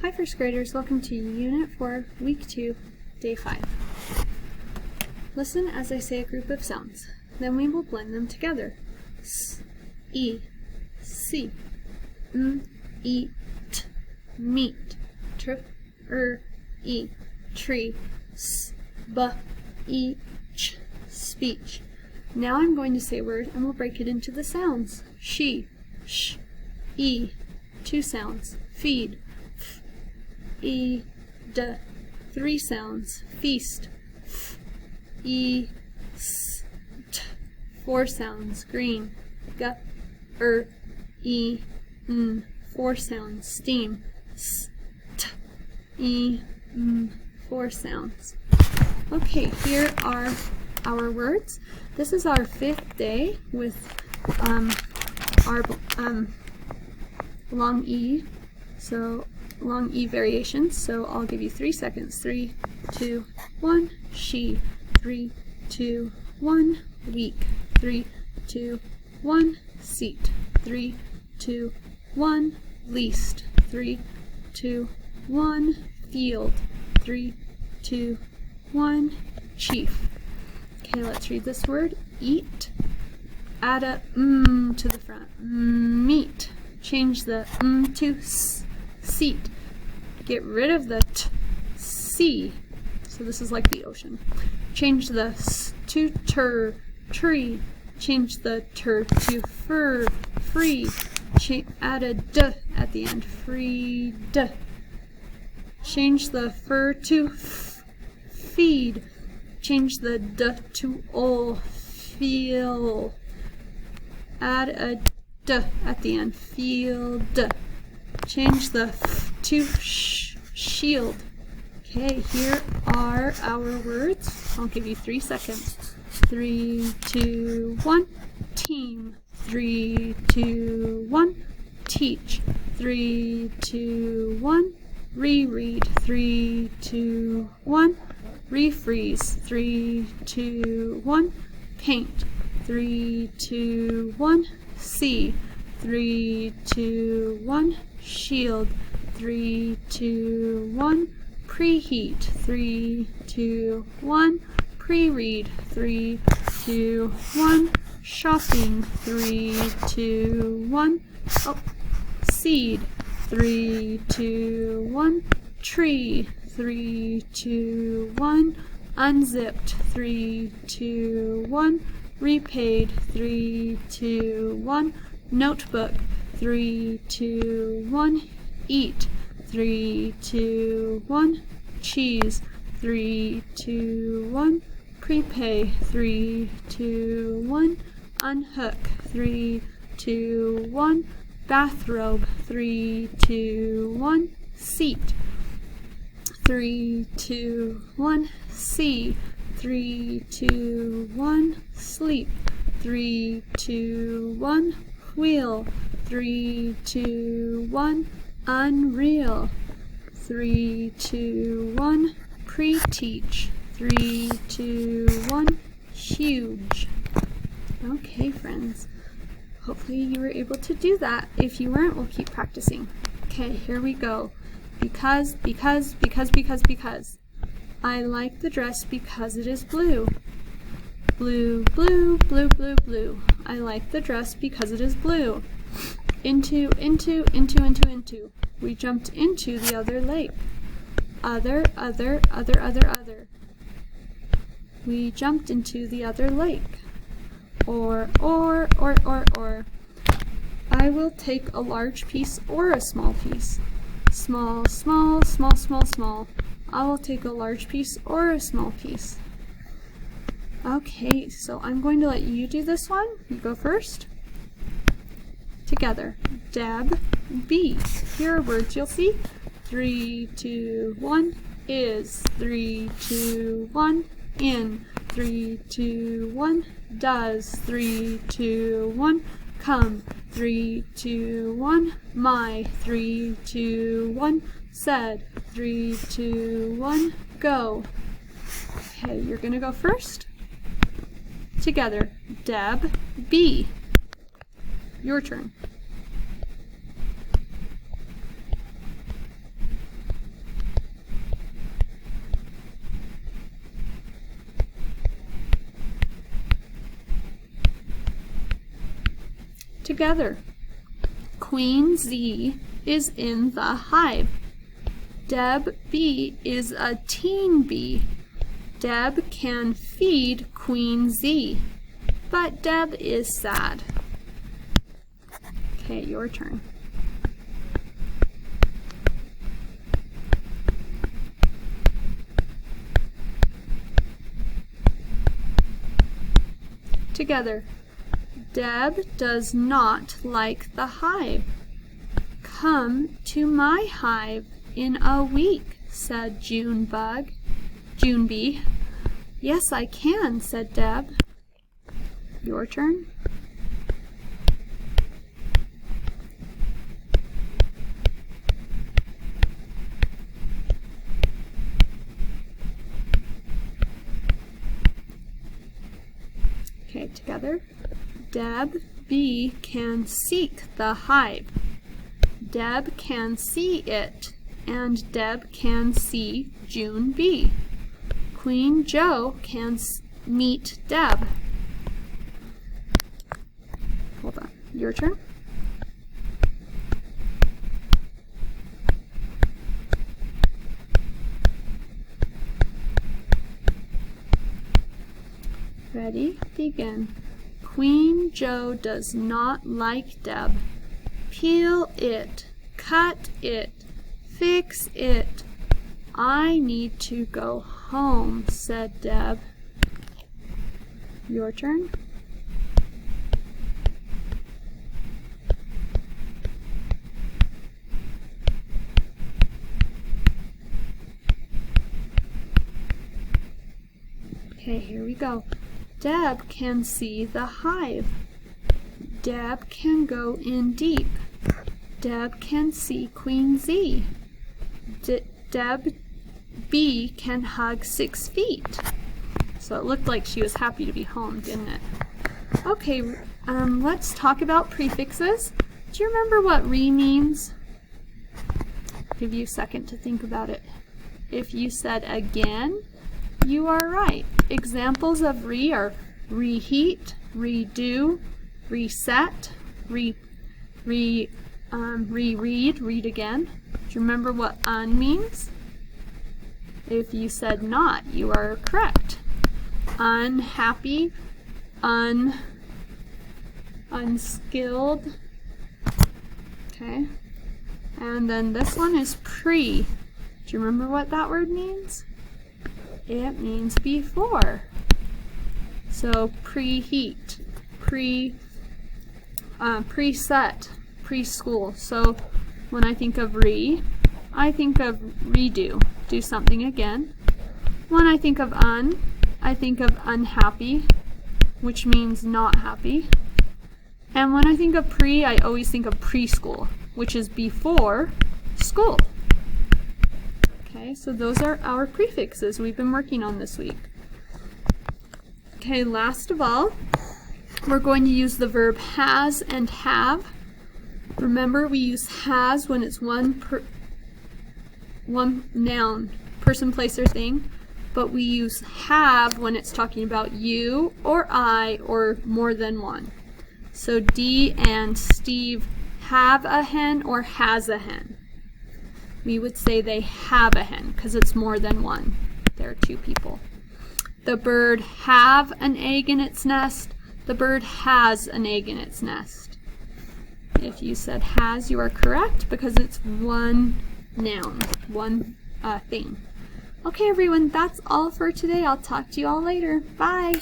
Hi first graders, welcome to Unit 4, Week 2, Day 5. Listen as I say a group of sounds, then we will blend them together. S, E, C, M, E, T, meet, tr, E, tree, S, B, E, ch, speech. Now I'm going to say a word and we'll break it into the sounds. She, sh, E, 2 sounds, feed, f, E, d, 3 sounds, feast, f, E, s, t, 4 sounds, green, g, E, n, 4 sounds, steam, s, t, E, m, 4 sounds. Okay, here are our words. This is our 5th day with our long E, long E variations. So I'll give you 3 seconds. 3, 2, 1, she. 3, 2, 1, week. 3, 2, 1, seat. 3, 2, 1, least. 3, 2, 1, field. 3, 2, 1, chief. Okay, let's read this word. Eat. Add a to the front. Meat. Change the to s. Seat. Get rid of the t. Sea. So this is like the ocean. Change the s to tur. Tree. Change the tur to fur. Free. Add a d at the end. Freed. Change the fur to f. Feed. Change the d to ol. Feel. Add a d at the end. Field. Change the f to sh. Shield. Okay, here are our words. I'll give you 3 seconds. 3, 2, 1. Team. 3, 2, 1. Teach. 3, 2, 1. Reread. 3, 2, 1. Refreeze. 3, 2, 1. Paint. 3, 2, 1. See. 3, 2, 1. Shield. 3, 2, 1. Preheat. 3, 2, 1. Pre-read. 3, 2, 1. Shopping. 3, 2, 1. Oh. Seed. 3, 2, 1. Tree. 3, 2, 1. Unzipped. 3, 2, 1. Repaid. 3, 2, 1. Notebook. 3, 2, 1. Eat. 3, 2, 1. Cheese. 3, 2, 1. Prepay. 3, 2, 1. Unhook. 3, 2, 1. Bathrobe. 3, 2, 1. Seat. 3, 2, 1. See. 3, 2, 1. Sleep. 3, 2, 1. Wheel. 3, 2, 1. Unreal. 3, 2, 1. Pre-teach. 3, 2, 1. Huge. Okay, friends. Hopefully you were able to do that. If you weren't, we'll keep practicing. Okay, here we go. Because. I like the dress because it is blue. Blue, blue, blue, blue, blue. I like the dress because it is blue. Into. We jumped into the other lake. Other. We jumped into the other lake. Or. I will take a large piece or a small piece. Small. I will take a large piece or a small piece. Okay, so I'm going to let you do this one. You go first. Together. Dab, B. Here are words you'll see. 3, 2, 1. Is. 3, 2, 1. In. 3, 2, 1. Does. 3, 2, 1. Come. 3, 2, 1. My. 3, 2, 1. Said. 3, 2, 1. Go. Okay, you're gonna go first. Together. Dab, B. Your turn. together. Queen Z is in the hive. Deb B is a teen bee. Deb can feed Queen Z, but Deb is sad. Okay, your turn. Together. Deb does not like the hive. Come to my hive in a week, said June bee. Yes, I can, said Deb. Your turn. Okay, together. Deb B can seek the hive. Deb can see it, and Deb can see June B. Queen Joe can meet Deb. Hold on, your turn. Ready? Begin. Queen Joe does not like Deb. Peel it, cut it, fix it. I need to go home, said Deb. Your turn. Okay, here we go. Deb can see the hive. Deb can go in deep. Deb can see Queen Z. Deb B can hug 6 feet. So it looked like she was happy to be home, didn't it? Okay, let's talk about prefixes. Do you remember what re means? I'll give you a second to think about it. If you said again, you are right. Examples of re are reheat, redo, reset, reread, read again. Do you remember what un means? If you said not, you are correct. Unhappy, unskilled. Okay. And then this one is pre. Do you remember what that word means? It means before. So preheat, preset, preschool. So when I think of re, I think of redo, do something again. When I think of un, I think of unhappy, which means not happy. And when I think of pre, I always think of preschool, which is before school. Okay, so those are our prefixes we've been working on this week. Okay, last of all, we're going to use the verb has and have. Remember, we use has when it's one noun, person, place, or thing, but we use have when it's talking about you or I or more than one. So Dee and Steve have a hen or has a hen. We would say they have a hen because it's more than one. There are 2 people. The bird have an egg in its nest. The bird has an egg in its nest. If you said has, you are correct because it's one noun, one thing. Okay, everyone, that's all for today. I'll talk to you all later. Bye.